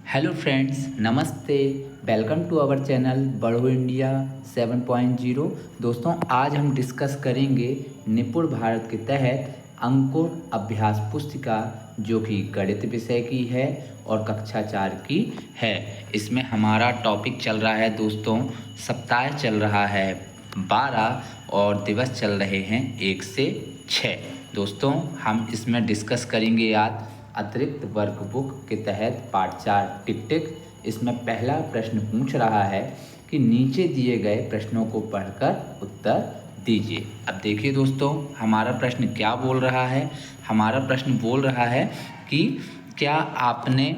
Hello friends, नमस्ते। Welcome to our channel बढ़ो India 7.0। दोस्तों, आज हम डिस्कस करेंगे निपुण भारत के तहत अंकुर अभ्यास पुस्तिका, जो कि गणित विषय की है और कक्षा 4 की है। इसमें हमारा टॉपिक चल रहा है दोस्तों, सप्ताह चल रहा है 12 और दिवस चल रहे हैं 1 से 6। दोस्तों, हम इसमें डिस्कस करेंगे आज अतिरिक्त वर्कबुक के तहत पार्ट 4 टिक टिक। इसमें पहला प्रश्न पूछ रहा है कि नीचे दिए गए प्रश्नों को पढ़कर उत्तर दीजिए। अब देखिए दोस्तों, हमारा प्रश्न क्या बोल रहा है। हमारा प्रश्न बोल रहा है कि क्या आपने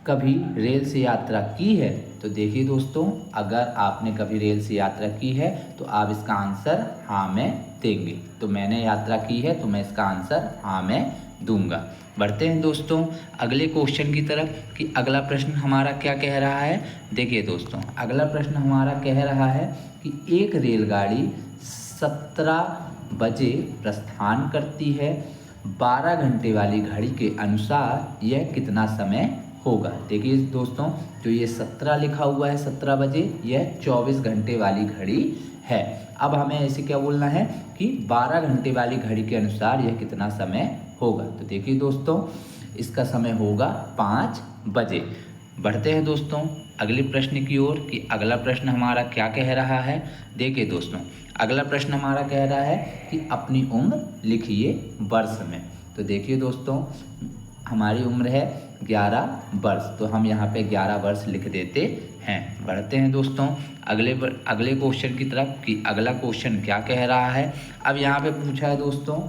कभी रेल से यात्रा की है। तो देखिए दोस्तों, अगर आपने कभी रेल से यात्रा की है तो आप इसका आंसर हाँ में देंगे। तो मैंने यात्रा की है तो मैं इसका आंसर हाँ में दूंगा। बढ़ते हैं दोस्तों अगले क्वेश्चन की तरफ कि अगला प्रश्न हमारा क्या कह रहा है। देखिए दोस्तों, अगला प्रश्न हमारा कह रहा है कि एक रेलगाड़ी 17 बजे प्रस्थान करती है। 12 घंटे वाली घड़ी के अनुसार यह कितना समय होगा। देखिए दोस्तों, जो ये 17 लिखा हुआ है 17 बजे, यह 24 घंटे वाली घड़ी है। अब हमें ऐसे क्या बोलना है कि 12 घंटे वाली घड़ी के अनुसार यह कितना समय होगा। तो देखिए दोस्तों, इसका समय होगा 5 बजे। बढ़ते हैं दोस्तों अगले प्रश्न की ओर कि अगला प्रश्न हमारा क्या कह रहा है। देखिए दोस्तों, अगला प्रश्न हमारा कह रहा है कि अपनी उम्र लिखिए वर्ष में। तो देखिए दोस्तों, हमारी उम्र है 11 वर्ष, तो हम यहाँ पे 11 वर्ष लिख देते हैं। बढ़ते हैं दोस्तों अगले क्वेश्चन की तरफ कि अगला क्वेश्चन क्या कह रहा है। अब यहाँ पे पूछा है दोस्तों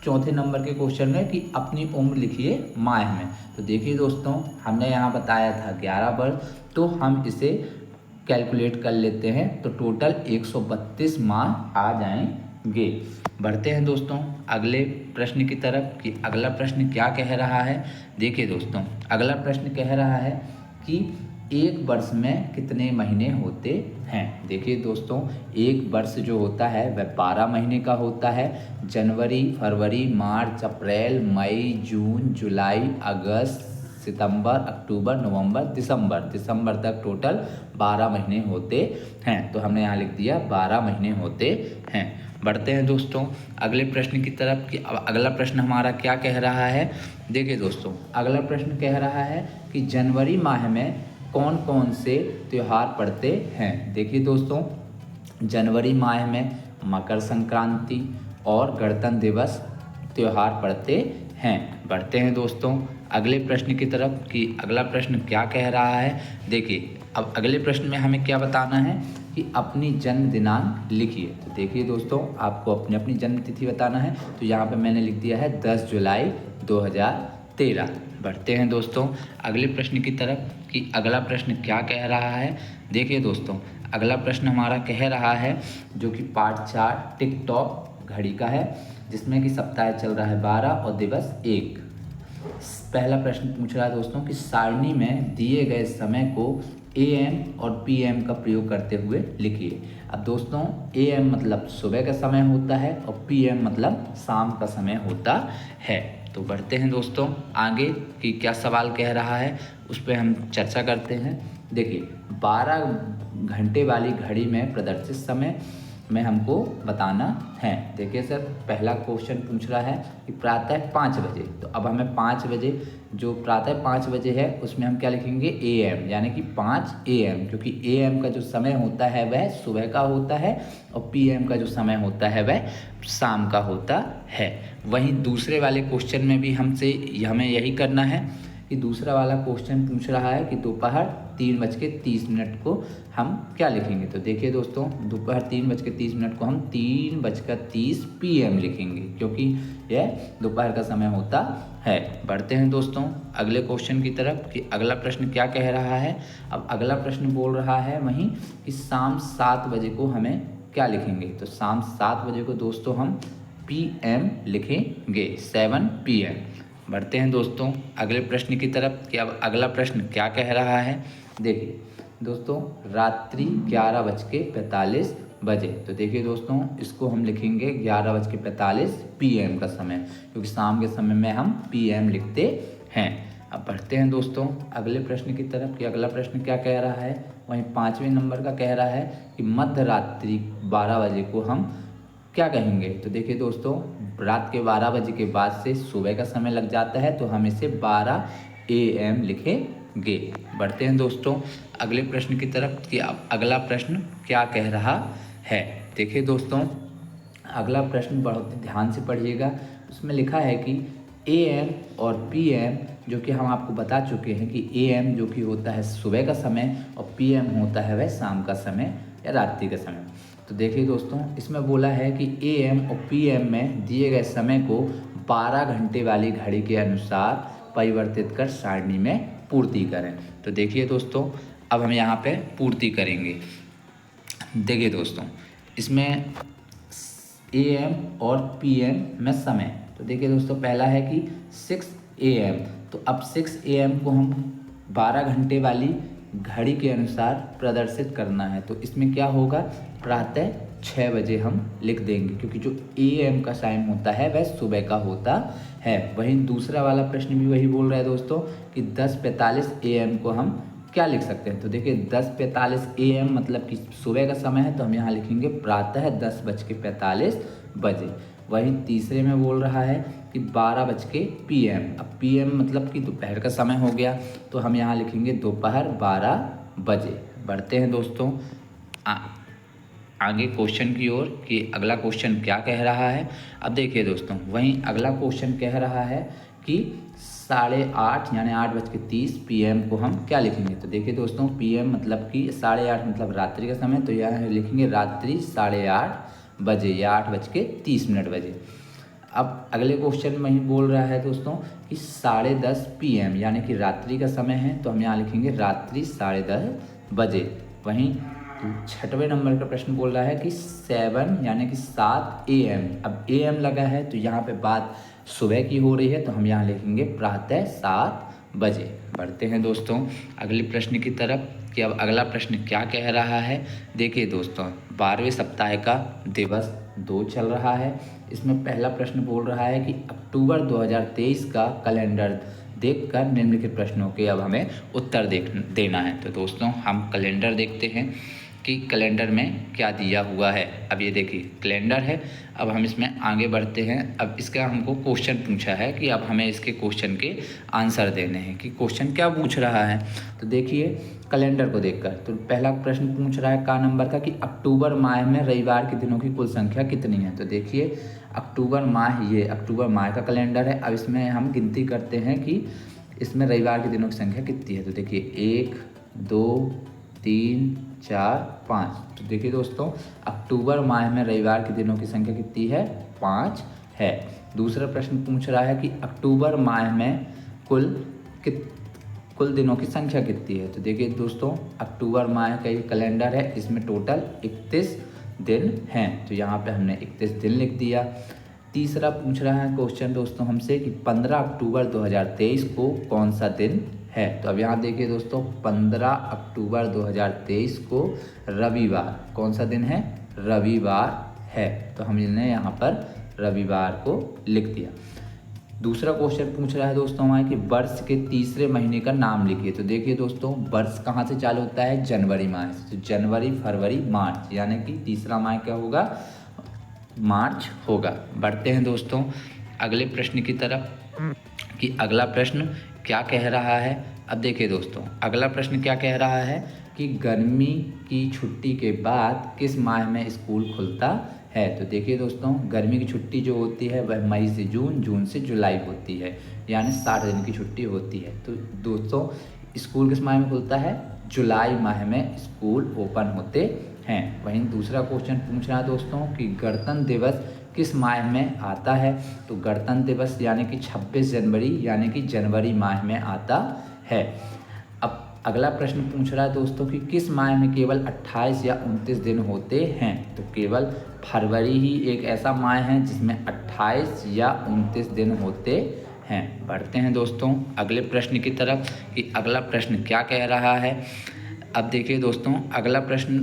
चौथे नंबर के क्वेश्चन में कि अपनी उम्र लिखिए माह में। तो देखिए दोस्तों, हमने यहाँ बताया था 11 वर्ष, तो हम इसे कैलकुलेट कर लेते हैं तो टोटल 132 माह आ जाएंगे। बढ़ते हैं दोस्तों अगले प्रश्न की तरफ कि अगला प्रश्न क्या कह रहा है। देखिए दोस्तों, अगला प्रश्न कह रहा है कि एक वर्ष में कितने महीने होते हैं। देखिए दोस्तों, एक वर्ष जो होता है वह 12 महीने का होता है। जनवरी, फरवरी, मार्च, अप्रैल, मई, जून, जुलाई, अगस्त, सितंबर, अक्टूबर, नवंबर, दिसंबर तक टोटल 12 महीने होते हैं। तो हमने यहाँ लिख दिया 12 महीने होते हैं। बढ़ते हैं दोस्तों अगले प्रश्न की तरफ कि अगला प्रश्न हमारा क्या कह रहा है। देखिए दोस्तों, अगला प्रश्न कह रहा है कि जनवरी माह में कौन कौन से त्यौहार पड़ते हैं। देखिए दोस्तों, जनवरी माह में मकर संक्रांति और गणतंत्र दिवस त्यौहार पड़ते हैं। बढ़ते हैं दोस्तों अगले प्रश्न की तरफ कि अगला प्रश्न क्या कह रहा है। देखिए, अब अगले प्रश्न में हमें क्या बताना है कि अपनी जन्म दिनांक लिखिए। तो देखिए दोस्तों, आपको अपनी अपनी जन्म तिथि बताना है। तो यहाँ पे मैंने लिख दिया है 10 जुलाई 2013। बढ़ते हैं दोस्तों अगले प्रश्न की तरफ कि अगला प्रश्न क्या कह रहा है। देखिए दोस्तों, अगला प्रश्न हमारा कह रहा है जो कि पार्ट 4 टिकटॉक घड़ी का है, जिसमें कि सप्ताह चल रहा है 12 और दिवस 1। पहला प्रश्न पूछ रहा है दोस्तों कि सारणी में दिए गए समय को AM और PM का प्रयोग करते हुए लिखिए। अब दोस्तों, AM मतलब सुबह का समय होता है और PM मतलब शाम का समय होता है। तो बढ़ते हैं दोस्तों आगे कि क्या सवाल कह रहा है, उस पर हम चर्चा करते हैं। देखिए, 12 घंटे वाली घड़ी में प्रदर्शित समय में हमको बताना है। देखिए सर, पहला क्वेश्चन पूछ रहा है कि प्रातः 5 बजे। तो अब हमें 5 बजे, जो प्रातः 5 बजे है उसमें हम क्या लिखेंगे AM, यानी कि 5 AM, क्योंकि AM का जो समय होता है वह सुबह का होता है और PM का जो समय होता है वह शाम का होता है। वहीं दूसरे वाले क्वेश्चन में भी हमें यही करना है कि दूसरा वाला क्वेश्चन पूछ रहा है कि दोपहर 3:30 को हम क्या लिखेंगे। तो देखिए दोस्तों, दोपहर 3:30 को हम 3:30 PM लिखेंगे, क्योंकि यह दोपहर का समय होता है। बढ़ते हैं दोस्तों अगले क्वेश्चन की तरफ कि अगला प्रश्न क्या कह रहा है। अब अगला प्रश्न बोल रहा है वहीं कि शाम 7 बजे को हमें क्या लिखेंगे। तो शाम 7 बजे को दोस्तों हम PM लिखेंगे, 7 PM। बढ़ते हैं दोस्तों अगले प्रश्न की तरफ कि अब अगला प्रश्न क्या कह रहा है। देखिए दोस्तों, रात्रि 11:45 बजे। तो देखिए दोस्तों, इसको हम लिखेंगे 11:45 PM का समय, क्योंकि शाम के समय में हम PM लिखते हैं। अब बढ़ते हैं दोस्तों अगले प्रश्न की तरफ कि अगला प्रश्न क्या कह रहा है। वहीं 5वें नंबर का कह रहा है कि मध्य रात्रि 12 बजे को हम क्या कहेंगे। तो देखिए दोस्तों, रात के 12 बजे के बाद से सुबह का समय लग जाता है, तो हम इसे 12 AM लिखेंगे। बढ़ते हैं दोस्तों अगले प्रश्न की तरफ कि अब अगला प्रश्न क्या कह रहा है। देखिए दोस्तों, अगला प्रश्न बहुत ध्यान से पढ़िएगा। उसमें लिखा है कि AM और PM, जो कि हम आपको बता चुके हैं कि AM जो कि होता है सुबह का समय और PM होता है वह शाम का समय या रात्रि का समय। तो देखिए दोस्तों, इसमें बोला है कि AM और PM में दिए गए समय को 12 घंटे वाली घड़ी के अनुसार परिवर्तित कर सारणी में पूर्ति करें। तो देखिए दोस्तों, अब हम यहाँ पे पूर्ति करेंगे। देखिए दोस्तों, इसमें AM और PM में समय, तो देखिए दोस्तों पहला है कि 6 AM, तो अब 6 AM को हम 12 घंटे वाली घड़ी के अनुसार प्रदर्शित करना है। तो इसमें क्या होगा, प्रातः 6 बजे हम लिख देंगे, क्योंकि जो AM का टाइम होता है वह सुबह का होता है। वहीं दूसरा वाला प्रश्न भी वही बोल रहा है दोस्तों कि 10:45 AM को हम क्या लिख सकते हैं। तो देखिए 10:45 AM मतलब कि सुबह का समय है, तो हम यहाँ लिखेंगे प्रातः 10:45 बजे। वहीं तीसरे में बोल रहा है कि 12 PM, अब PM मतलब कि दोपहर का समय हो गया, तो हम यहाँ लिखेंगे दोपहर 12 बजे। बढ़ते हैं दोस्तों आगे क्वेश्चन की ओर कि अगला क्वेश्चन क्या कह रहा है। अब देखिए दोस्तों, वहीं अगला क्वेश्चन कह रहा है कि 8:30 यानी 8:30 PM को हम क्या लिखेंगे। तो देखिए दोस्तों, PM मतलब कि 8:30 मतलब रात्रि का समय, तो यहाँ लिखेंगे रात्रि 8:30 बजे या 8:30 बजे। अब अगले क्वेश्चन में ही बोल रहा है दोस्तों कि 10:30 PM यानी कि रात्रि का समय है, तो हम यहाँ लिखेंगे रात्रि 10:30 बजे। वहीं 6वें नंबर का प्रश्न बोल रहा है कि 7 यानी कि 7 AM, अब AM लगा है तो यहाँ पे बात सुबह की हो रही है, तो हम यहाँ लिखेंगे प्रातः 7 बजे। बढ़ते हैं दोस्तों अगले प्रश्न की तरफ कि अब अगला प्रश्न क्या कह रहा है। देखिए दोस्तों, 12वें सप्ताह का दिवस 2 चल रहा है। इसमें पहला प्रश्न बोल रहा है कि अक्टूबर 2023 का कैलेंडर देखकर निम्नलिखित प्रश्नों के अब हमें उत्तर देना है। तो दोस्तों हम कैलेंडर देखते हैं कि कैलेंडर में क्या दिया हुआ है। अब ये देखिए कैलेंडर है। अब हम इसमें आगे बढ़ते हैं। अब इसका हमको क्वेश्चन पूछा है कि अब हमें इसके क्वेश्चन के आंसर देने हैं कि क्वेश्चन क्या पूछ रहा है। तो देखिए कैलेंडर को देखकर, तो पहला प्रश्न पूछ रहा है का नंबर का कि अक्टूबर माह में रविवार के दिनों की कुल संख्या कितनी है। तो देखिए अक्टूबर माह, ये अक्टूबर माह का कैलेंडर है। अब इसमें हम गिनती करते हैं कि इसमें रविवार के दिनों की संख्या कितनी है। तो देखिए 1 2 3 4 5। तो देखिए दोस्तों, अक्टूबर माह में रविवार के दिनों की संख्या कितनी है, 5 है। दूसरा प्रश्न पूछ रहा है कि अक्टूबर माह में कुल दिनों की संख्या कितनी है। तो देखिए दोस्तों, अक्टूबर माह का ये कैलेंडर है, इसमें टोटल 31 दिन हैं, तो यहाँ पे हमने 31 दिन लिख दिया। तीसरा पूछ रहा है क्वेश्चन दोस्तों हमसे कि 15 अक्टूबर 2023 को कौन सा दिन है। तो अब यहाँ देखिए दोस्तों, 15 अक्टूबर 2023 को रविवार, कौन सा दिन है, रविवार है, तो हमने यहाँ पर रविवार को लिख दिया। दूसरा क्वेश्चन पूछ रहा है दोस्तों हमारे कि वर्ष के तीसरे महीने का नाम लिखिए। तो देखिए दोस्तों, वर्ष कहाँ से चालू होता है, जनवरी माह से। तो जनवरी फरवरी मार्च, यानी कि तीसरा माह क्या होगा, मार्च होगा। बढ़ते हैं दोस्तों अगले प्रश्न की तरफ कि अगला प्रश्न क्या कह रहा है। अब देखिए दोस्तों, अगला प्रश्न क्या कह रहा है कि गर्मी की छुट्टी के बाद किस माह में स्कूल खुलता है। तो देखिए दोस्तों, गर्मी की छुट्टी जो होती है वह मई से जून, जून से जुलाई होती है, यानी 60 दिन की छुट्टी होती है। तो दोस्तों स्कूल किस माह में खुलता है, जुलाई माह में स्कूल ओपन होते हैं। वहीं दूसरा क्वेश्चन पूछ रहा है दोस्तों कि गणतंत्र दिवस किस माह में आता है। तो गणतंत्र दिवस यानी कि 26 जनवरी यानी कि जनवरी माह में आता है। अब अगला प्रश्न पूछ रहा है दोस्तों कि किस माह में केवल 28 या 29 दिन होते हैं। तो केवल फरवरी ही एक ऐसा माह है जिसमें 28 या 29 दिन होते हैं। बढ़ते हैं दोस्तों अगले प्रश्न की तरफ कि अगला प्रश्न क्या कह रहा है। अब देखिए दोस्तों, अगला प्रश्न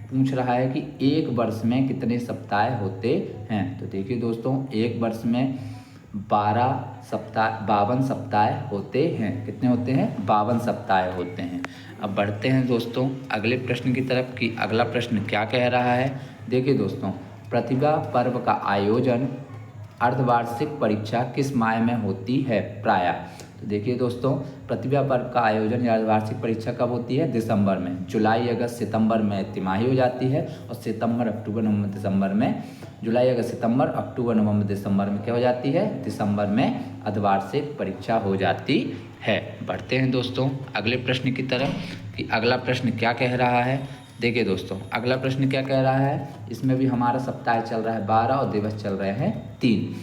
पूछ रहा है कि एक वर्ष में कितने सप्ताह होते हैं। तो देखिए दोस्तों, एक वर्ष में 52 सप्ताह होते हैं। कितने होते हैं? 52 सप्ताह होते हैं। अब बढ़ते हैं दोस्तों अगले प्रश्न की तरफ कि अगला प्रश्न क्या कह रहा है। देखिए दोस्तों, प्रतिभा पर्व का आयोजन अर्धवार्षिक परीक्षा किस माह में होती है प्रायः? तो देखिए दोस्तों, प्रतिभा पर्व का आयोजन या अर्धवार्षिक परीक्षा कब होती है? दिसंबर में। जुलाई अगस्त सितंबर में तिमाही हो जाती है और सितंबर अक्टूबर नवंबर दिसंबर में, जुलाई अगस्त सितंबर अक्टूबर नवंबर दिसंबर में क्या हो जाती है? दिसंबर में अर्धवार्षिक परीक्षा हो जाती है। बढ़ते हैं दोस्तों अगले प्रश्न की तरफ कि अगला प्रश्न क्या कह रहा है। देखिए दोस्तों, अगला प्रश्न क्या कह रहा है। इसमें भी हमारा सप्ताह चल रहा है 12 और दिवस चल रहे हैं 3।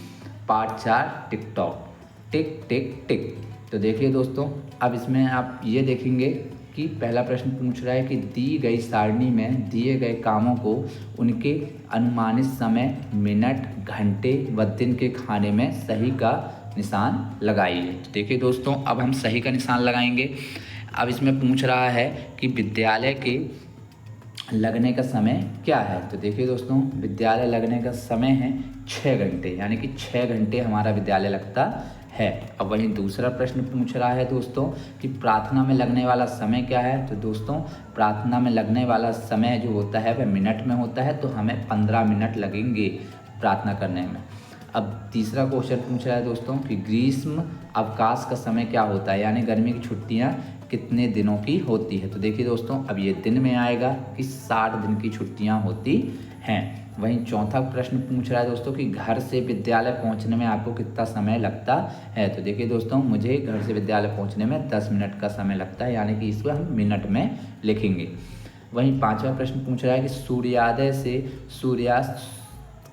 पार्ट 4 टिकटॉक, टिक टिक टिक। तो देखिए दोस्तों, अब इसमें आप ये देखेंगे कि पहला प्रश्न पूछ रहा है कि दी गई सारणी में दिए गए कामों को उनके अनुमानित समय, मिनट, घंटे व दिन के खाने में सही का निशान लगाइए। तो देखिए दोस्तों, अब हम सही का निशान लगाएंगे। अब इसमें पूछ रहा है कि विद्यालय के लगने का समय क्या है। तो देखिए दोस्तों, विद्यालय लगने का समय है 6 घंटे, यानी कि 6 घंटे हमारा विद्यालय लगता है। अब वहीं दूसरा प्रश्न पूछ रहा है दोस्तों कि प्रार्थना में लगने वाला समय क्या है। तो दोस्तों, प्रार्थना में लगने वाला समय जो होता है वह मिनट में होता है, तो हमें 15 मिनट लगेंगे प्रार्थना करने में। अब तीसरा क्वेश्चन पूछ रहा है दोस्तों कि ग्रीष्म अवकाश का समय क्या होता है, यानी गर्मी की छुट्टियां कितने दिनों की होती है। तो देखिए दोस्तों, अब ये दिन में आएगा कि 60 दिन की छुट्टियां होती हैं। वहीं चौथा प्रश्न पूछ रहा है दोस्तों कि घर से विद्यालय पहुंचने में आपको कितना समय लगता है। तो देखिए दोस्तों, मुझे घर से विद्यालय पहुंचने में 10 मिनट का समय लगता है, यानी कि इसको हम मिनट में लिखेंगे। वहीं पांचवा प्रश्न पूछ रहा है कि सूर्योदय से सूर्यास्त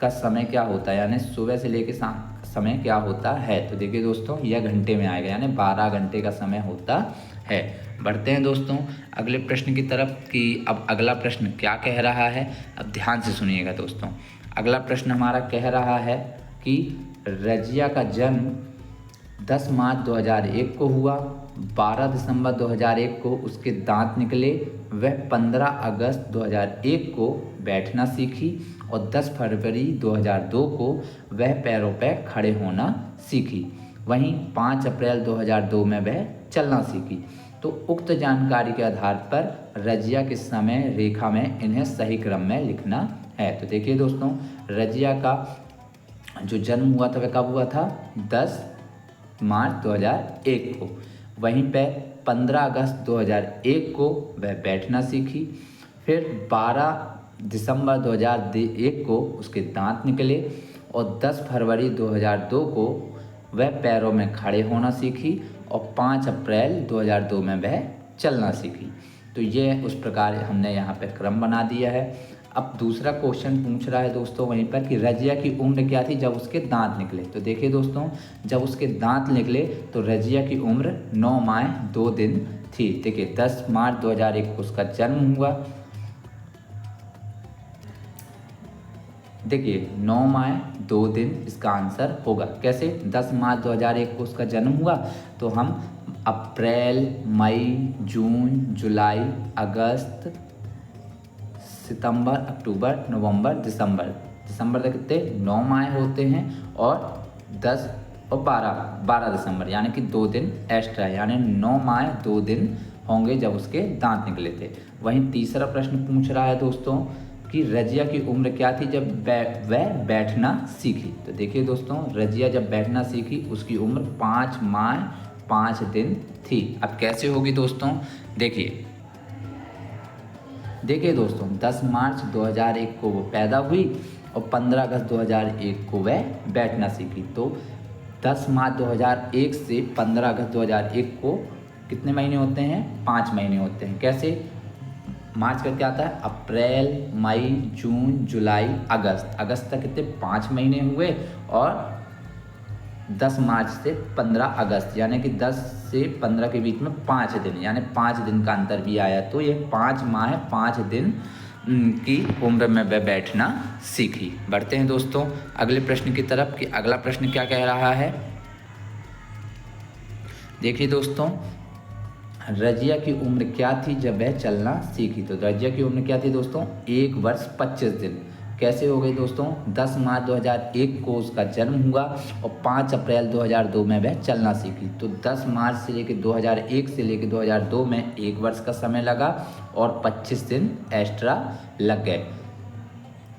का समय क्या होता है, यानी सुबह से लेकर शाम समय क्या होता है। तो देखिए दोस्तों, यह घंटे में आएगा, यानी 12 घंटे का समय होता है। बढ़ते हैं दोस्तों अगले प्रश्न की तरफ कि अब अगला प्रश्न क्या कह रहा है। अब ध्यान से सुनिएगा दोस्तों। अगला प्रश्न हमारा कह रहा है कि रजिया का जन्म 10 मार्च 2001 को हुआ, 12 दिसंबर 2001 को उसके दांत निकले, वह 15 अगस्त 2001 को बैठना सीखी और 10 फरवरी 2002 को वह पैरों पर खड़े होना सीखी। वहीं 5 अप्रैल 2002 में वह चलना सीखी। तो उक्त जानकारी के आधार पर रजिया के समय रेखा में इन्हें सही क्रम में लिखना है। तो देखिए दोस्तों, रजिया का जो जन्म हुआ था वह कब हुआ था? 10 मार्च 2001 को। वहीं पे 15 अगस्त 2001 को वह बैठना सीखी। फिर 12 दिसंबर 2001 को उसके दांत निकले और 10 फरवरी 2002 को वह पैरों में खड़े होना सीखी और 5 अप्रैल 2002 में वह चलना सीखी। तो ये उस प्रकार हमने यहाँ पे क्रम बना दिया है। अब दूसरा क्वेश्चन पूछ रहा है दोस्तों वहीं पर कि रजिया की उम्र क्या थी जब उसके दांत निकले। तो देखिए दोस्तों, जब उसके दांत निकले तो रजिया की उम्र 9 माह 2 दिन थी। देखिए 10 मार्च 2001 को उसका जन्म हुआ। देखिए 9 माह 2 दिन इसका आंसर होगा। कैसे? 10 मार्च 2001 को उसका जन्म हुआ तो हम अप्रैल, मई, जून, जुलाई, अगस्त, सितंबर, अक्टूबर, नवंबर, दिसंबर तक कितने 9 माह होते हैं और 10 और 12 दिसंबर, यानी कि 2 दिन एक्स्ट्रा, यानी 9 माह 2 दिन होंगे जब उसके दांत निकले थे। वहीं तीसरा प्रश्न पूछ रहा है दोस्तों कि रजिया की उम्र क्या थी जब वह बैठना सीखी। तो देखिए दोस्तों, रजिया जब बैठना सीखी उसकी उम्र 5 माह 5 दिन थी। अब कैसे होगी दोस्तों? देखिए दोस्तों, 10 मार्च 2001 को वो पैदा हुई और 15 अगस्त 2001 को वह बैठना सीखी। तो 10 मार्च 2001 से 15 अगस्त 2001 को कितने महीने होते हैं? 5 महीने होते हैं। कैसे? मार्च का क्या आता है? अप्रैल, मई, जून, जुलाई, अगस्त तक कितने 5 महीने हुए और 10 मार्च से 15 अगस्त, यानी कि 10 से 15 के बीच में 5 दिन, यानी 5 दिन का अंतर भी आया। तो ये 5 माह 5 दिन की उम्र में वह बैठना सीखी। बढ़ते हैं दोस्तों अगले प्रश्न की तरफ कि अगला प्रश्न क्या कह रहा है। देखिए दोस्तों, रजिया की उम्र क्या थी जब वह चलना सीखी। तो रजिया की उम्र क्या थी दोस्तों? 1 वर्ष 25 दिन। कैसे हो गई दोस्तों? 10 मार्च 2001 को उसका जन्म हुआ और 5 अप्रैल 2002 में वह चलना सीखी। तो 10 मार्च से लेकर 2001 से लेकर 2002 में 1 वर्ष का समय लगा और 25 दिन एक्स्ट्रा लग गए।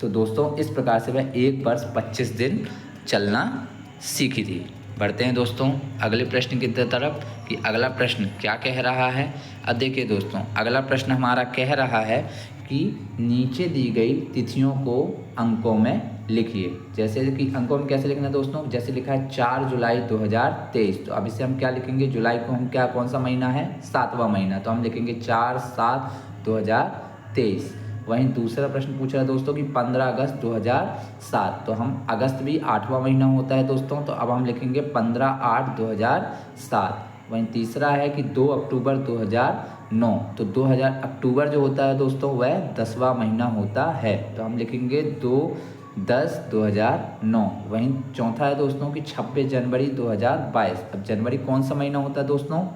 तो दोस्तों इस प्रकार से वह 1 वर्ष 25 दिन चलना सीखी थी। बढ़ते हैं दोस्तों अगले प्रश्न की तरफ कि अगला प्रश्न क्या कह रहा है। अब देखिए दोस्तों, अगला प्रश्न हमारा कह रहा है कि नीचे दी गई तिथियों को अंकों में लिखिए। जैसे कि अंकों में कैसे लिखना है दोस्तों? जैसे लिखा है 4 जुलाई 2023, तो अब इसे हम क्या लिखेंगे? जुलाई को हम कौन सा महीना है? 7वां महीना, तो हम लिखेंगे 4/7/2023। वहीं दूसरा प्रश्न पूछ रहा है दोस्तों कि 15 अगस्त 2007, तो हम अगस्त भी 8वां महीना होता है दोस्तों, तो अब हम लिखेंगे 15/8/2007। वहीं तीसरा है कि 2 अक्टूबर 2009, तो 2000 अक्टूबर जो होता है दोस्तों वह 10वां महीना होता है, तो हम लिखेंगे 2/10/2009। वहीं चौथा है दोस्तों कि 26 जनवरी 2022। अब जनवरी कौन सा महीना होता है दोस्तों?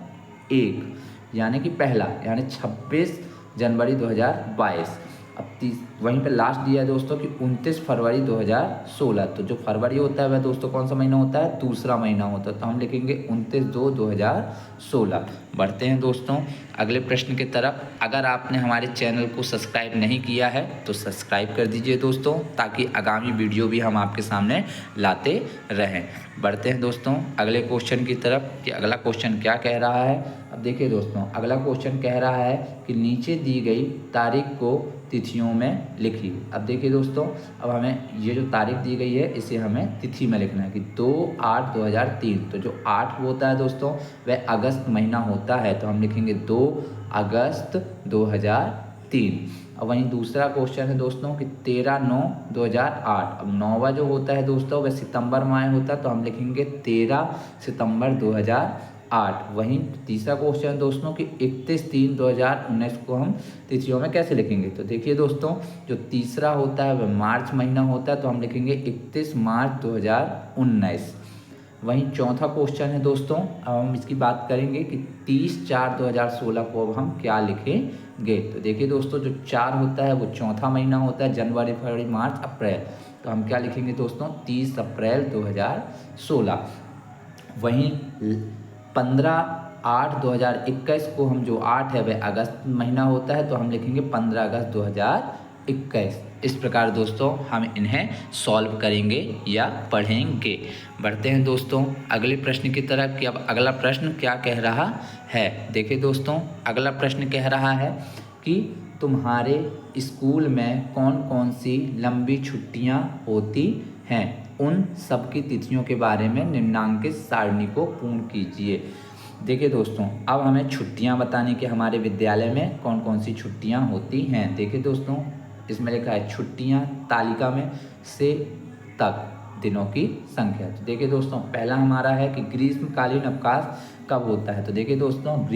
1, यानी कि पहला, यानी 26 जनवरी 2022। अब वहीं पे लास्ट दिया है दोस्तों कि 29 फरवरी 2016, तो जो फरवरी होता है वह दोस्तों कौन सा महीना होता है? दूसरा महीना होता है, तो हम लिखेंगे 29/2/2016। बढ़ते हैं दोस्तों अगले प्रश्न की तरफ। अगर आपने हमारे चैनल को सब्सक्राइब नहीं किया है तो सब्सक्राइब कर दीजिए दोस्तों, ताकि आगामी वीडियो भी हम आपके सामने लाते रहें। बढ़ते हैं दोस्तों अगले क्वेश्चन की तरफ कि अगला क्वेश्चन क्या कह रहा है। अब देखिए दोस्तों, अगला क्वेश्चन कह रहा है कि नीचे दी गई तारीख को तिथियों में लिखिए। अब देखिए दोस्तों, अब हमें ये जो तारीख दी गई है इसे हमें तिथि में लिखना है कि 2/8/2003। तो जो 8 होता है दोस्तों वह अगस्त महीना होता है, तो हम लिखेंगे 2 अगस्त 2003। और वहीं दूसरा क्वेश्चन है दोस्तों कि 13/9/2008। अब 9वां जो होता है दोस्तों वह सितंबर माह होता है, तो हम लिखेंगे 13 सितंबर 2008। वहीं तीसरा क्वेश्चन है दोस्तों कि 31/3/2019 को हम तिथियों में कैसे लिखेंगे। तो देखिए दोस्तों, जो तीसरा होता है वह मार्च महीना होता है, तो हम लिखेंगे 31 मार्च 2019। वहीं चौथा क्वेश्चन है दोस्तों, अब हम इसकी बात करेंगे कि 30/4/2016 को अब हम क्या लिखेंगे। तो देखिए दोस्तों, जो 4 होता है वो चौथा महीना होता है, जनवरी फरवरी मार्च अप्रैल, तो हम क्या लिखेंगे दोस्तों? 30 अप्रैल 2016। वहीं 15/8/2021 को हम जो 8 है वह अगस्त महीना होता है, तो हम लिखेंगे 15 अगस्त 2021। इस प्रकार दोस्तों हम इन्हें सॉल्व करेंगे या पढ़ेंगे। बढ़ते हैं दोस्तों अगले प्रश्न की तरफ कि अब अगला प्रश्न क्या कह रहा है। देखिए दोस्तों, अगला प्रश्न कह रहा है कि तुम्हारे स्कूल में कौन कौन सी लंबी छुट्टियां होती हैं, उन सबकी तिथियों के बारे में निम्नांकित सारणी को पूर्ण कीजिए। देखिए दोस्तों, अब हमें छुट्टियां बताने के हमारे विद्यालय में कौन कौन सी छुट्टियां होती हैं। देखिए दोस्तों, इसमें लिखा है छुट्टियां तालिका में से तक दिनों की संख्या। तो देखिए दोस्तों, पहला हमारा है कि ग्रीष्मकालीन अवकाश कब होता है। तो देखिए दोस्तों,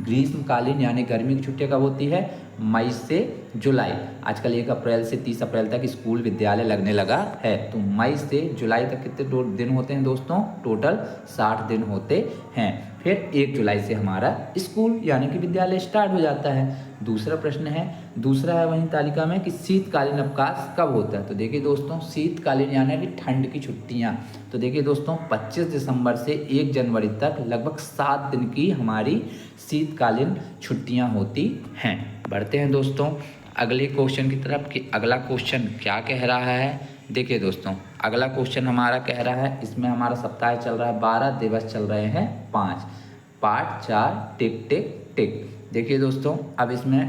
ग्रीष्मकालीन यानी गर्मी की छुट्टियां कब होती है? मई से जुलाई। आजकल 1 अप्रैल से 30 अप्रैल तक स्कूल विद्यालय लगने लगा है, तो मई से जुलाई तक कितने दिन होते हैं दोस्तों? टोटल 60 दिन होते हैं। फिर 1 जुलाई से हमारा स्कूल यानी कि विद्यालय स्टार्ट हो जाता है। दूसरा है वहीं तालिका में कि शीतकालीन अवकाश कब होता है। तो देखिए दोस्तों, शीतकालीन यानी कि ठंड की छुट्टियां। तो देखिए दोस्तों, 25 दिसंबर से 1 जनवरी तक लगभग 7 दिन की हमारी शीतकालीन छुट्टियां होती हैं। बढ़ते हैं दोस्तों अगले क्वेश्चन की तरफ कि अगला क्वेश्चन क्या कह रहा है। देखिए दोस्तों, अगला क्वेश्चन हमारा कह रहा है, इसमें हमारा सप्ताह चल रहा है 12, दिवस चल रहे हैं 5, पाठ 4 टिक टिक टिक। देखिए दोस्तों, अब इसमें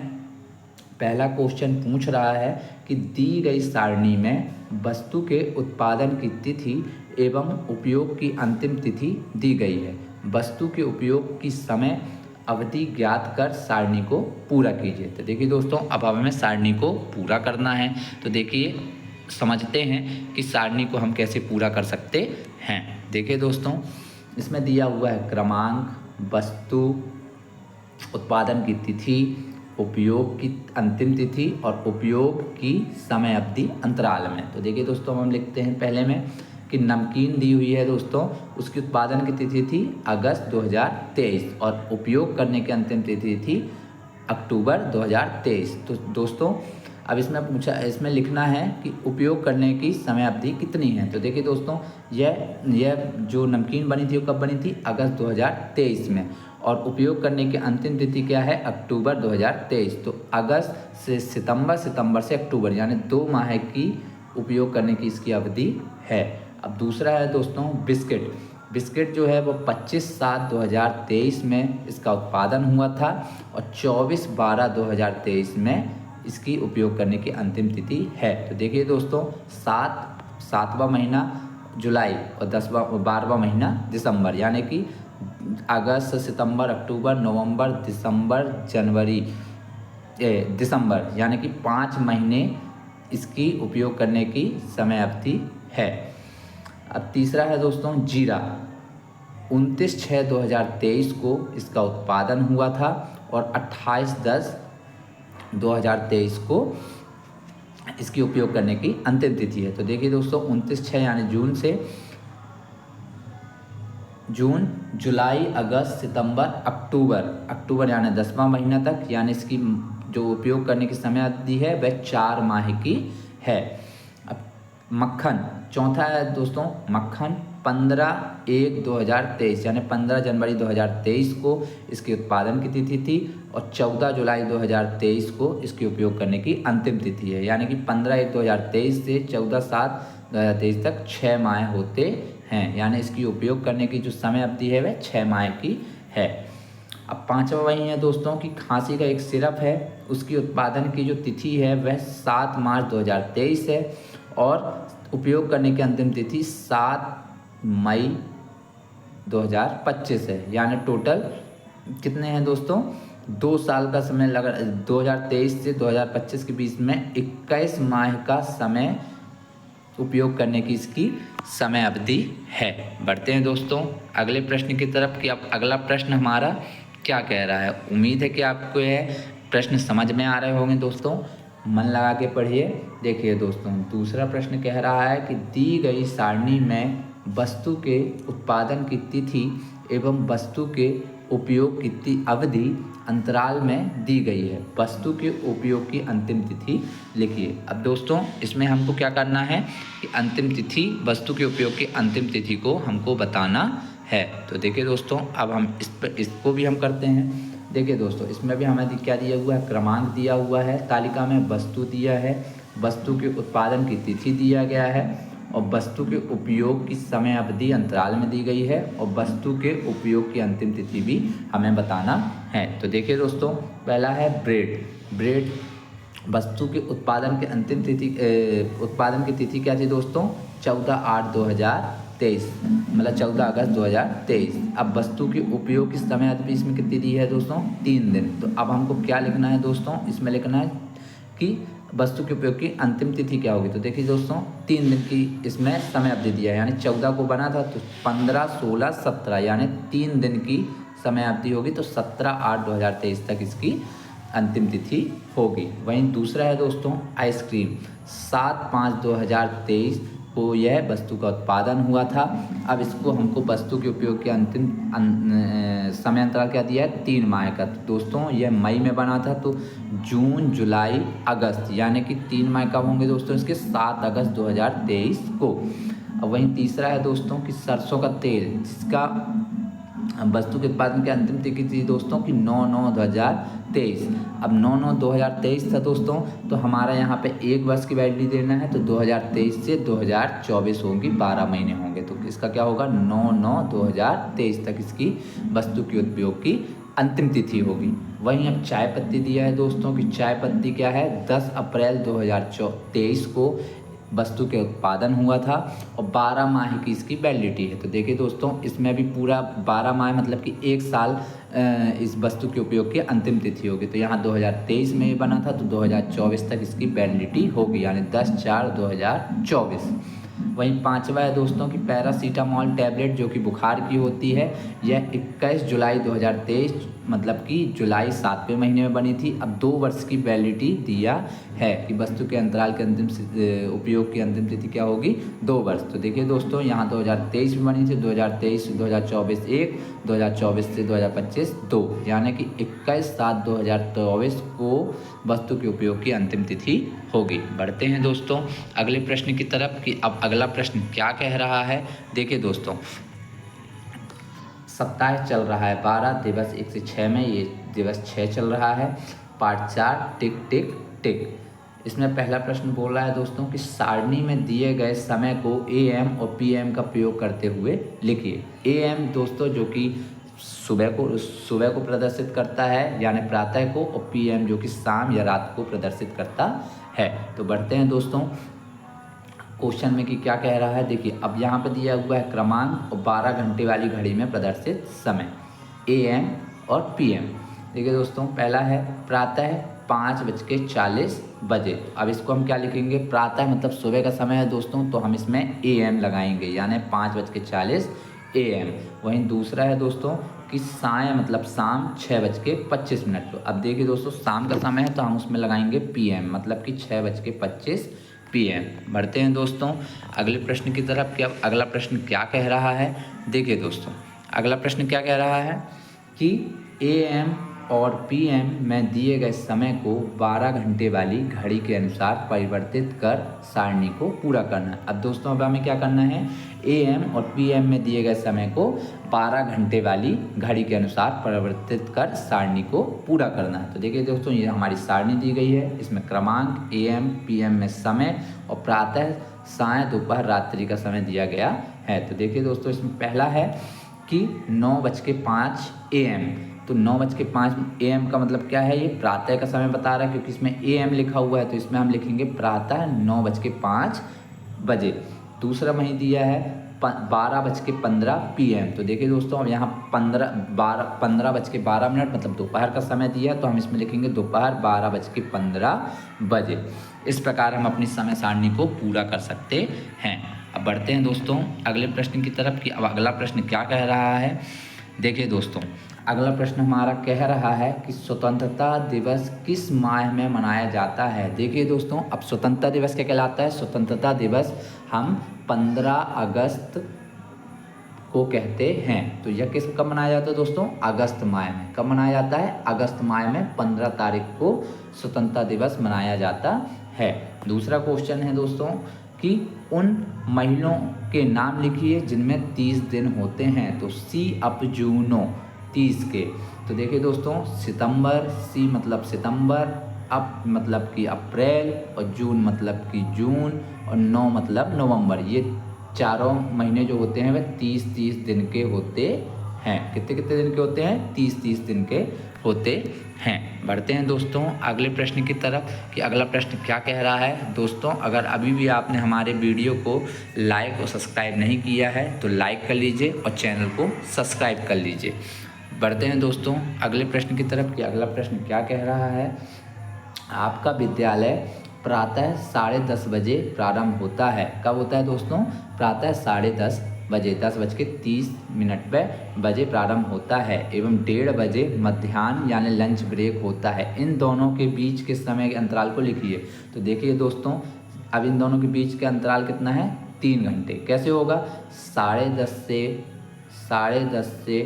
पहला क्वेश्चन पूछ रहा है कि दी गई सारणी में वस्तु के उत्पादन की तिथि एवं उपयोग की अंतिम तिथि दी गई है। वस्तु के उपयोग की समय अवधि ज्ञात कर सारणी को पूरा कीजिए। तो देखिए दोस्तों, अब हमें सारणी को पूरा करना है, तो देखिए समझते हैं कि सारणी को हम कैसे पूरा कर सकते हैं। देखिए दोस्तों, इसमें दिया हुआ है क्रमांक, वस्तु, उत्पादन की तिथि, उपयोग की अंतिम तिथि और उपयोग की समय अवधि अंतराल में। तो देखिए दोस्तों, हम लिखते हैं पहले में कि नमकीन दी हुई है दोस्तों, उसकी उत्पादन की तिथि थी अगस्त 2023 और उपयोग करने की अंतिम तिथि थी अक्टूबर 2023। तो दोस्तों अब इसमें लिखना है कि उपयोग करने की समय अवधि कितनी है। तो देखिए दोस्तों, यह जो नमकीन बनी थी वो कब बनी थी? अगस्त 2023 में। और उपयोग करने की अंतिम तिथि क्या है? अक्टूबर 2023। तो अगस्त से सितंबर, सितंबर से अक्टूबर, यानी 2 माह की उपयोग करने की इसकी अवधि है। अब दूसरा है दोस्तों बिस्किट। बिस्किट जो है वो 25/7/2023 में इसका उत्पादन हुआ था और 24/12/2023 में इसकी उपयोग करने की अंतिम तिथि है। तो देखिए दोस्तों, सातवां महीना जुलाई और 12वां महीना दिसंबर, यानी कि अगस्त, सितंबर, अक्टूबर, नवंबर, दिसंबर, जनवरी, दिसंबर, यानी कि 5 महीने इसकी उपयोग करने की समय अवधि है। अब तीसरा है दोस्तों जीरा। 29/6/2023 को इसका उत्पादन हुआ था और 28/10/2023 को इसकी उपयोग करने की अंतिम तिथि है। तो देखिए दोस्तों, 29/6 यानी जून, जुलाई, अगस्त, सितंबर, अक्टूबर यानी 10वां महीना तक, यानी इसकी जो उपयोग करने की समय अवधि है वह 4 माह की है। अब मक्खन, चौथा है दोस्तों मक्खन। 15/1/2023 यानी 15 जनवरी 2023 को इसके उत्पादन की तिथि थी और 14 जुलाई 2023 को इसके उपयोग करने की अंतिम तिथि है। यानी कि 15/1/2023 से 14/7/2023 तक 6 माह होते हैं। यानी इसकी उपयोग करने की जो समय अवधि है वह 6 माह की है। अब पांचवा वही है दोस्तों कि खांसी का एक सिरप है, उसकी उत्पादन की जो तिथि है वह 7 मार्च 2023 है और उपयोग करने की अंतिम तिथि 7 मई 2025 है। यानी टोटल कितने हैं दोस्तों? 2 साल का समय लगा। 2023 से 2025 के बीच में 21 माह का समय उपयोग करने की इसकी समय अवधि है। बढ़ते हैं दोस्तों अगले प्रश्न की तरफ कि अब अगला प्रश्न हमारा क्या कह रहा है। उम्मीद है कि आपको यह प्रश्न समझ में आ रहे होंगे दोस्तों, मन लगा के पढ़िए। देखिए दोस्तों, दूसरा प्रश्न कह रहा है कि दी गई सारणी में वस्तु के उत्पादन की तिथि एवं वस्तु के उपयोग की अवधि अंतराल में दी गई है। वस्तु के उपयोग की अंतिम तिथि लिखिए। अब दोस्तों इसमें हमको क्या करना है कि अंतिम तिथि, वस्तु के उपयोग की अंतिम तिथि को हमको बताना है। तो देखिए दोस्तों, अब हम इसको भी हम करते हैं। देखिए दोस्तों, इसमें भी हमें क्या दिया हुआ है? क्रमांक दिया हुआ है, तालिका में वस्तु दिया है, वस्तु के उत्पादन की तिथि दिया गया है और वस्तु के उपयोग की समय अवधि अंतराल में दी गई है और वस्तु के उपयोग की अंतिम तिथि भी हमें बताना है। तो देखिए दोस्तों, पहला है ब्रेड। वस्तु के उत्पादन के अंतिम तिथि, उत्पादन की तिथि क्या थी दोस्तों? 14/8/2023, मतलब 14 अगस्त 2023। अब वस्तु के उपयोग की समय अवधि इसमें कितनी दी है दोस्तों? 3 दिन। तो अब हमको क्या लिखना है दोस्तों? इसमें लिखना है कि वस्तु के उपयोग की अंतिम तिथि क्या होगी। तो देखिए दोस्तों, 3 दिन की इसमें समय अवधि दिया है, यानी 14 को बना था तो 15, 16, 17, यानी 3 दिन की समय अवधि होगी। तो 17/8/2023 तक इसकी अंतिम तिथि होगी। वहीं दूसरा है दोस्तों आइसक्रीम। 7/5/2023 को यह वस्तु का उत्पादन हुआ था। अब इसको हमको वस्तु के उपयोग के अंतिम समय अंतराल क्या दिया है? 3 माह का। तो दोस्तों यह मई में बना था, तो जून, जुलाई, अगस्त, यानी कि 3 माह कब होंगे दोस्तों इसके? 7 अगस्त 2023 को। अब वहीं तीसरा है दोस्तों कि सरसों का तेल, जिसका वस्तु के उत्पादन की अंतिम तिथि थी दोस्तों कि 9/9/2023। अब 9/9/2023 था दोस्तों, तो हमारा यहाँ पे 1 वर्ष की वैलिडिटी देना है, तो 2023 से 2024 होंगी, 12 महीने होंगे। तो इसका क्या होगा? 9/9/2023 तक इसकी वस्तु के उपयोग की अंतिम तिथि होगी। वहीं अब चाय पत्ती दिया है दोस्तों कि चाय पत्ती क्या है? 10 अप्रैल 2023 को वस्तु के उत्पादन हुआ था और 12 माह की इसकी वैलिडिटी है। तो देखिए दोस्तों, इसमें भी पूरा 12 माह मतलब कि 1 साल इस वस्तु के उपयोग की अंतिम तिथि होगी। तो यहाँ 2023 में ये बना था, तो 2024 तक इसकी वैलिडिटी होगी, यानी 10/4/2024। वहीं पाँचवा है दोस्तों कि पैरासीटामोल टैबलेट जो कि बुखार की होती है, यह 21 जुलाई 2023 मतलब कि जुलाई 7वें महीने में बनी थी। अब 2 वर्ष की वैलिडिटी दिया है कि वस्तु के अंतराल के अंतिम उपयोग की अंतिम तिथि क्या होगी, 2 वर्ष। तो देखिए दोस्तों यहाँ 2023 में बनी थी, 2023 से 2024 1, 2024 से 2025 2, यानी कि 21/7/2024 को वस्तु के उपयोग की अंतिम तिथि होगी। बढ़ते हैं दोस्तों अगले प्रश्न की तरफ कि अब अगला प्रश्न क्या कह रहा है। देखिए दोस्तों, सप्ताह चल रहा है 12, दिवस 1 से 6 में, ये दिवस 6 चल रहा है। पार्ट 4 टिक टिक टिक। इसमें पहला प्रश्न बोल रहा है दोस्तों कि सारणी में दिए गए समय को AM और PM का प्रयोग करते हुए लिखिए। AM दोस्तों जो कि सुबह को प्रदर्शित करता है यानी प्रातः को, और PM जो कि शाम या रात को प्रदर्शित करता है। तो बढ़ते हैं दोस्तों क्वेश्चन में कि क्या कह रहा है। देखिए अब यहाँ पे दिया हुआ है क्रमांक और 12 घंटे वाली घड़ी में प्रदर्शित समय AM और PM। देखिए दोस्तों पहला है प्रातः 5:40 बजे। अब इसको हम क्या लिखेंगे, प्रातः मतलब सुबह का समय है दोस्तों, तो हम इसमें AM लगाएंगे यानी 5:40 AM। वहीं दूसरा है दोस्तों कि साय मतलब शाम 6:25। अब देखिए दोस्तों शाम का समय है तो हम उसमें लगाएंगे PM मतलब कि 6:25 PM। बढ़ते हैं दोस्तों अगले प्रश्न की तरफ कि अब अगला प्रश्न क्या कह रहा है। देखिए दोस्तों अगला प्रश्न क्या कह रहा है कि AM और PM में दिए गए समय को 12 घंटे वाली घड़ी के अनुसार परिवर्तित कर सारणी को पूरा करना है। अब दोस्तों अब हमें क्या करना है, AM और PM में दिए गए समय को 12 घंटे वाली घड़ी के अनुसार परिवर्तित कर सारणी को पूरा करना है। तो देखिए दोस्तों ये हमारी सारणी दी गई है, इसमें क्रमांक, AM PM में समय और प्रातः, साय, दोपहर, रात्रि का समय दिया गया है। तो देखिए दोस्तों इसमें पहला है कि 9:05 AM। तो 9:05 AM का मतलब क्या है, ये प्रातः का समय बता रहा है क्योंकि इसमें AM लिखा हुआ है, तो इसमें हम लिखेंगे प्रातः 9:05 बजे। दूसरा वहीं दिया है 12:15 PM। तो देखिए दोस्तों अब यहाँ 15:12 मतलब दोपहर का समय दिया, तो हम इसमें लिखेंगे दोपहर 12:15 बजे। इस प्रकार हम अपनी समय सारणी को पूरा कर सकते हैं। अब बढ़ते हैं दोस्तों अगले प्रश्न की तरफ कि अब अगला प्रश्न क्या कह रहा है। देखिए दोस्तों अगला प्रश्न हमारा कह रहा है कि स्वतंत्रता दिवस किस माह में मनाया जाता है। देखिए दोस्तों अब स्वतंत्रता दिवस क्या कहलाता है, स्वतंत्रता दिवस हम 15 अगस्त को कहते हैं। तो यह किस कब मनाया जाता है दोस्तों, अगस्त माह में। कब मनाया जाता है, अगस्त माह में 15 तारीख को स्वतंत्रता दिवस मनाया जाता है। दूसरा क्वेश्चन है दोस्तों कि उन महीनों के नाम लिखिए जिनमें 30 दिन होते हैं। तो सी अप जूनो 30 के। तो देखिए दोस्तों सितंबर, सी मतलब सितंबर, अप मतलब कि अप्रैल, और जून मतलब कि जून, और 9 मतलब नवंबर। ये चारों महीने जो होते हैं वे 30-30 दिन के होते हैं। कितने कितने दिन के होते हैं, 30-30 दिन के होते हैं। बढ़ते हैं दोस्तों अगले प्रश्न की तरफ कि अगला प्रश्न क्या कह रहा है। दोस्तों अगर अभी भी आपने हमारे वीडियो को लाइक और सब्सक्राइब नहीं किया है तो लाइक कर लीजिए और चैनल को सब्सक्राइब कर लीजिए। बढ़ते हैं दोस्तों अगले प्रश्न की तरफ कि अगला प्रश्न क्या कह रहा है। आपका विद्यालय प्रातः 10:30 बजे प्रारंभ होता है। कब होता है दोस्तों, प्रातः 10:30 बजे, 10:30 पे बजे प्रारंभ होता है एवं 1:30 बजे मध्याह्न यानी लंच ब्रेक होता है। इन दोनों के बीच के समय के अंतराल को लिखिए। तो देखिए दोस्तों अब इन दोनों के बीच का अंतराल कितना है, 3 घंटे। कैसे होगा, 10:30 से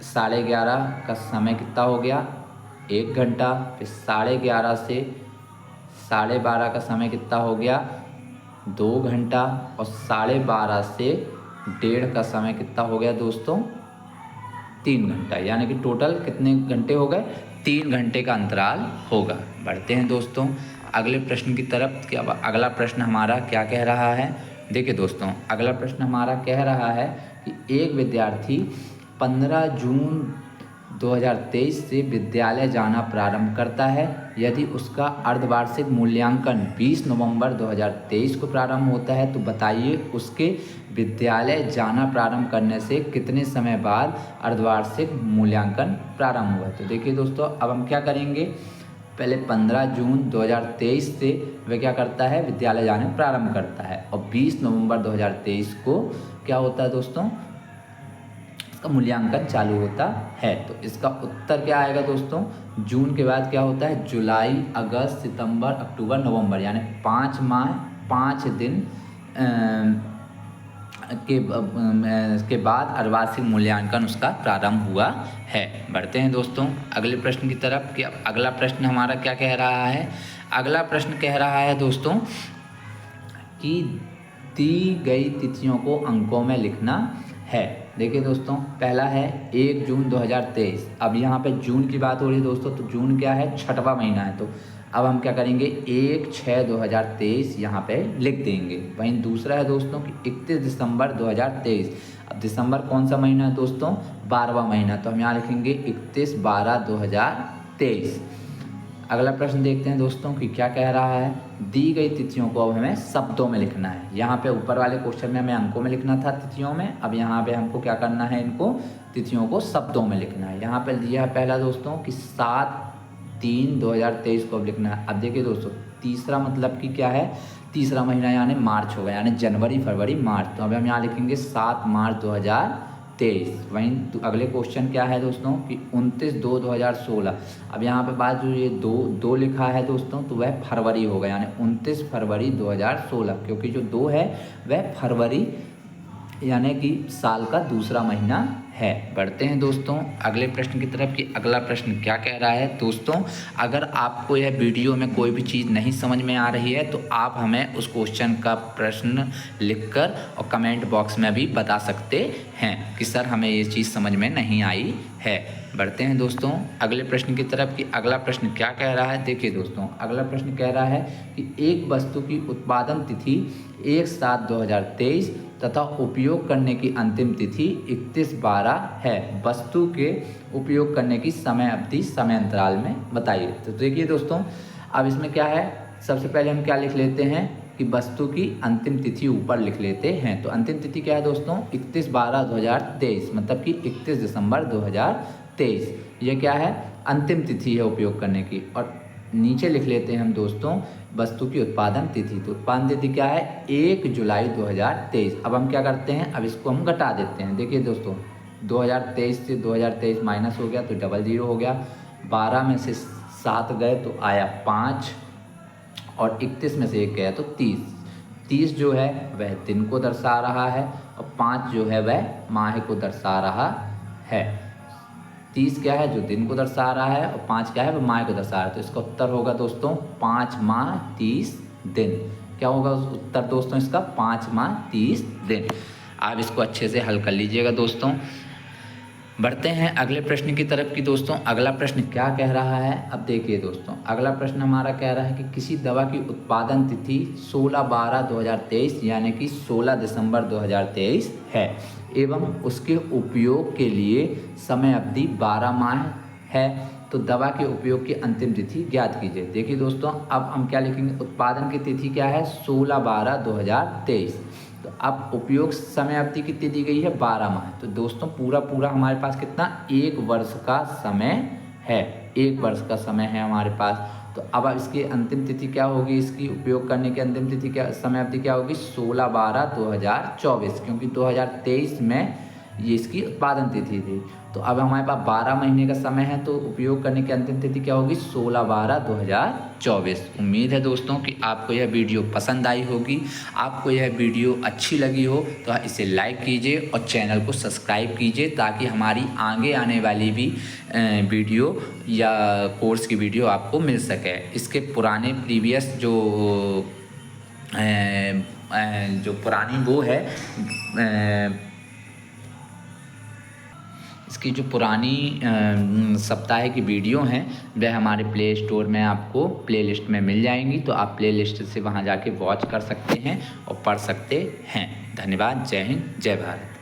11:30 का समय कितना हो गया, 1 घंटा। फिर 11:30 से 12:30 का समय कितना हो गया, 2 घंटा। और 12:30 से 1:30 का समय कितना हो गया दोस्तों, 3 घंटा। यानी कि टोटल कितने घंटे हो गए, 3 घंटे का अंतराल होगा। बढ़ते हैं दोस्तों अगले प्रश्न की तरफ कि अब अगला प्रश्न हमारा क्या कह रहा है। देखिए दोस्तों अगला प्रश्न हमारा कह रहा है कि एक विद्यार्थी 15 जून 2023 से विद्यालय जाना प्रारंभ करता है। यदि उसका अर्धवार्षिक मूल्यांकन 20 नवंबर 2023 को प्रारंभ होता है तो बताइए उसके विद्यालय जाना प्रारंभ करने से कितने समय बाद अर्धवार्षिक मूल्यांकन प्रारंभ हुआ। तो देखिए दोस्तों अब हम क्या करेंगे, पहले 15 जून 2023 से वह क्या करता है, विद्यालय जाने प्रारंभ करता है, और 20 नवंबर 2023 को क्या होता है दोस्तों, इसका मूल्यांकन चालू होता है। तो इसका उत्तर क्या आएगा दोस्तों, जून के बाद क्या होता है, जुलाई, अगस्त, सितंबर, अक्टूबर, नवंबर, यानी 5 माह 5 दिन के बाद अर्धवार्षिक मूल्यांकन उसका प्रारंभ हुआ है। बढ़ते हैं दोस्तों अगले प्रश्न की तरफ कि अगला प्रश्न हमारा क्या कह रहा है। अगला प्रश्न कह रहा है दोस्तों कि दी गई तिथियों को अंकों में लिखना है। देखिए दोस्तों, पहला है 1 जून 2023। अब यहाँ पे जून की बात हो रही है दोस्तों, तो जून क्या है, 6वां महीना है। तो अब हम क्या करेंगे, 1/6/2023 यहाँ पे लिख देंगे। वहीं दूसरा है दोस्तों कि 31 दिसंबर 2023। अब दिसंबर कौन सा महीना है दोस्तों, 12वां महीना, तो हम यहाँ लिखेंगे 31/12/2023। अगला प्रश्न देखते हैं दोस्तों कि क्या कह रहा है। दी गई तिथियों को अब हमें शब्दों में लिखना है। यहाँ पे ऊपर वाले क्वेश्चन में हमें अंकों में लिखना था तिथियों में, अब यहाँ पे हमको क्या करना है, इनको तिथियों को शब्दों में लिखना है। यहाँ पे दिया है पहला दोस्तों कि 7/3/2023 को अब लिखना है। अब देखिए दोस्तों, तीसरा मतलब कि क्या है, तीसरा महीना यानी मार्च होगा, यानी जनवरी, फरवरी, मार्च। तो अब हम यहाँ लिखेंगे 7 मार्च 2023। वहीं अगले क्वेश्चन क्या है दोस्तों कि 29/2/2016। अब यहाँ पे बात जो ये दो लिखा है दोस्तों, तो वह फरवरी होगा, यानी 29 फरवरी 2016, क्योंकि जो 2 है वह फरवरी यानी कि साल का दूसरा महीना है। बढ़ते हैं दोस्तों अगले प्रश्न की तरफ कि अगला प्रश्न क्या कह रहा है। दोस्तों, अगर आपको यह वीडियो में कोई भी चीज़ नहीं समझ में आ रही है तो आप हमें उस क्वेश्चन का प्रश्न लिखकर और कमेंट बॉक्स में भी बता सकते हैं कि सर हमें ये चीज़ समझ में नहीं आई है। बढ़ते हैं दोस्तों अगले प्रश्न की तरफ कि अगला प्रश्न क्या कह रहा है। देखिए दोस्तों, अगला प्रश्न कह रहा है कि एक वस्तु की उत्पादन तिथि 1/7/2023 तथा उपयोग करने की अंतिम तिथि 31/12 है। वस्तु के उपयोग करने की समय अवधि समय अंतराल में बताइए। तो देखिए दोस्तों, अब इसमें क्या है, सबसे पहले हम क्या लिख लेते हैं कि वस्तु की अंतिम तिथि ऊपर लिख लेते हैं। तो अंतिम तिथि क्या है दोस्तों, 31/12/2023, मतलब कि 31 दिसंबर 2023। ये क्या है, अंतिम तिथि है उपयोग करने की। और नीचे लिख लेते हैं हम दोस्तों वस्तु की उत्पादन तिथि। तो उत्पादन तिथि क्या है, 1 जुलाई 2023। अब हम क्या करते हैं, अब इसको हम घटा देते हैं। देखिए दोस्तों, 2023 से 2023 माइनस हो गया तो 00 हो गया, 12 में से 7 गए तो आया 5, और 31 में से 1 गया तो 30। 30 जो है वह दिन को दर्शा रहा है, और 5 जो है वह माह को दर्शा रहा है। 30 क्या है, जो दिन को दर्शा रहा है, और 5 क्या है, वो माह को दर्शा रहा है। तो इसका उत्तर होगा दोस्तों 5 माह 30 दिन। क्या होगा उत्तर दोस्तों इसका, 5 माह 30 दिन। आप इसको अच्छे से हल कर लीजिएगा दोस्तों। बढ़ते हैं अगले प्रश्न की तरफ कि दोस्तों अगला प्रश्न क्या कह रहा है। अब देखिए दोस्तों, अगला प्रश्न हमारा कह रहा है कि किसी दवा की उत्पादन तिथि 16/12/2023 यानी कि 16 दिसंबर 2023 है एवं उसके उपयोग के लिए समय अवधि 12 माह है। तो दवा के उपयोग की अंतिम तिथि ज्ञात कीजिए। देखिए दोस्तों, अब हम क्या लिखेंगे, उत्पादन की तिथि क्या है, 16/12/2023। तो अब उपयोग समय अवधि कितनी दी गई है, 12 माह। तो दोस्तों पूरा हमारे पास कितना, 1 वर्ष का समय है, 1 वर्ष का समय है हमारे पास। तो अब इसकी अंतिम तिथि क्या होगी, इसकी उपयोग करने की अंतिम तिथि क्या, समय अवधि क्या होगी, 16/12/2024, क्योंकि 2023 में ये इसकी उत्पादन तिथि थी। तो अब हमारे पास 12 महीने का समय है, तो उपयोग करने की अंतिम तिथि क्या होगी, 16/12/2024। उम्मीद है दोस्तों कि आपको यह वीडियो पसंद आई होगी। आपको यह वीडियो अच्छी लगी हो तो इसे लाइक कीजिए और चैनल को सब्सक्राइब कीजिए, ताकि हमारी आगे आने वाली भी वीडियो या कोर्स की वीडियो आपको मिल सके। इसके पुराने प्रीवियस जो पुरानी वो है, इसकी जो पुरानी सप्ताह की वीडियो हैं वह हमारे प्ले स्टोर में आपको प्लेलिस्ट में मिल जाएंगी। तो आप प्लेलिस्ट से वहां जाके वॉच कर सकते हैं और पढ़ सकते हैं। धन्यवाद। जय हिंद, जय भारत।